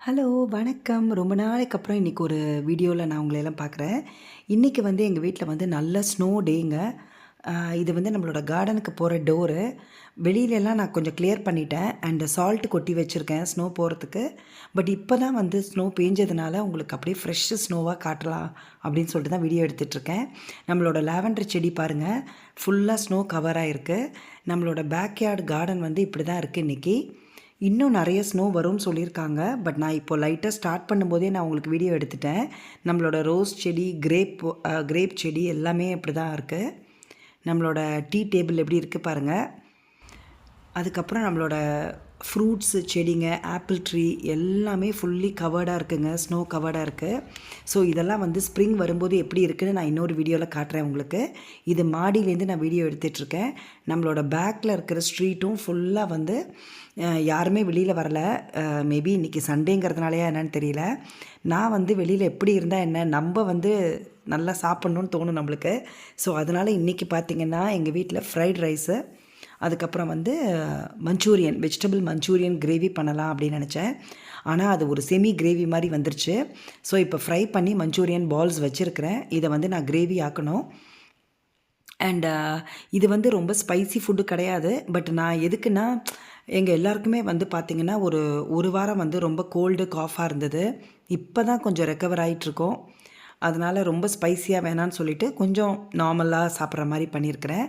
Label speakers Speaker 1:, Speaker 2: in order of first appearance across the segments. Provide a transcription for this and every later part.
Speaker 1: Hello வணக்கம். ரொம்ப நாளைக்கு அப்புறம் இன்றைக்கி ஒரு வீடியோவில் நான் உங்களையெல்லாம் பார்க்குறேன். இன்றைக்கி வந்து எங்கள் வீட்டில் வந்து நல்ல ஸ்னோ டேங்க. இது வந்து நம்மளோட கார்டனுக்கு போகிற டோரு. வெளியிலலாம் நான் கொஞ்சம் கிளியர் பண்ணிட்டேன். அண்டு சால்ட் கொட்டி வச்சுருக்கேன் ஸ்னோ போகிறதுக்கு. பட் இப்போ தான் வந்து ஸ்னோ பேஞ்சதுனால உங்களுக்கு அப்படியே ஃப்ரெஷ் ஸ்னோவாக காட்டலாம் அப்படின்னு சொல்லிட்டு தான் வீடியோ எடுத்துகிட்ருக்கேன். நம்மளோட லாவெண்டர் செடி பாருங்கள், ஃபுல்லாக ஸ்னோ கவர் ஆகிருக்கு. நம்மளோட பேக்யார்டு கார்டன் வந்து இப்படி தான் இருக்குது இன்றைக்கி. இன்னும் நிறைய ஸ்னோ வரும்னு சொல்லியிருக்காங்க. பட் நான் இப்போ லைட்டாக ஸ்டார்ட் பண்ணும்போதே நான் உங்களுக்கு வீடியோ எடுத்துட்டேன். நம்மளோட ரோஸ் செடி, கிரேப் செடி எல்லாமே இப்படி தான் இருக்குது. நம்மளோட டீ டேபிள் எப்படி இருக்குது பாருங்கள். அதுக்கப்புறம் நம்மளோட ஃப்ரூட்ஸு செடிங்க, ஆப்பிள் ட்ரீ எல்லாமே ஃபுல்லி கவர்டாக இருக்குங்க, ஸ்னோ கவர்டாக இருக்குது. ஸோ இதெல்லாம் வந்து ஸ்ப்ரிங் வரும்போது எப்படி இருக்குதுன்னு நான் இன்னொரு வீடியோவில் காட்டுறேன் உங்களுக்கு. இது மாடியிலேருந்து நான் வீடியோ எடுத்துகிட்ருக்கேன். நம்மளோட பேக்கில் இருக்கிற ஸ்ட்ரீட்டும் ஃபுல்லாக வந்து யாருமே வெளியில் வரல. மேபி இன்றைக்கி சண்டேங்கிறதுனாலையா என்னன்னு தெரியல. நான் வந்து வெளியில் எப்படி இருந்தால் என்ன, நம்ம வந்து நல்லா சாப்பிட்ணுன்னு தோணும் நம்மளுக்கு. ஸோ அதனால் இன்றைக்கி பார்த்திங்கன்னா எங்கள் வீட்டில் ஃப்ரைட் ரைஸு, அதுக்கப்புறம் வந்து வெஜிடபிள் மஞ்சூரியன் கிரேவி பண்ணலாம் அப்படின்னு நினச்சேன். ஆனால் அது ஒரு செமி கிரேவி மாதிரி வந்துருச்சு. ஸோ இப்போ ஃப்ரை பண்ணி மஞ்சூரியன் பால்ஸ் வச்சுருக்கிறேன். இதை வந்து நான் கிரேவி ஆக்கணும். அண்ட் இது வந்து ரொம்ப ஸ்பைசி ஃபுட்டு கிடையாது. பட் நான் எதுக்குன்னா, எங்கள் எல்லாருக்குமே வந்து பார்த்திங்கன்னா ஒரு வாரம் வந்து ரொம்ப கோல்டு காஃபாக இருந்தது. இப்போ தான் கொஞ்சம் ரெக்கவர் ஆகிட்ருக்கோம். அதனால் ரொம்ப ஸ்பைஸியாக வேணான்னு சொல்லிவிட்டு கொஞ்சம் நார்மலாக சாப்பிட்ற மாதிரி பண்ணியிருக்கிறேன்.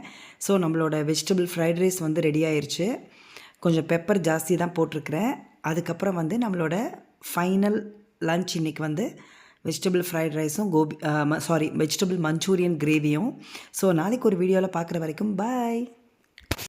Speaker 1: ஸோ நம்மளோட வெஜிடபிள் ஃப்ரைட் ரைஸ் வந்து ரெடி ஆயிடுச்சு. கொஞ்சம் பெப்பர் ஜாஸ்தி தான் போட்டிருக்கிறேன். அதுக்கப்புறம் வந்து நம்மளோட ஃபைனல் லன்ச் இன்றைக்கி வந்து வெஜிடபிள் ஃப்ரைட் ரைஸும் வெஜிடபிள் மஞ்சூரியன் கிரேவியும். ஸோ நாளைக்கு ஒரு வீடியோவில் பார்க்குற வரைக்கும் பாய்.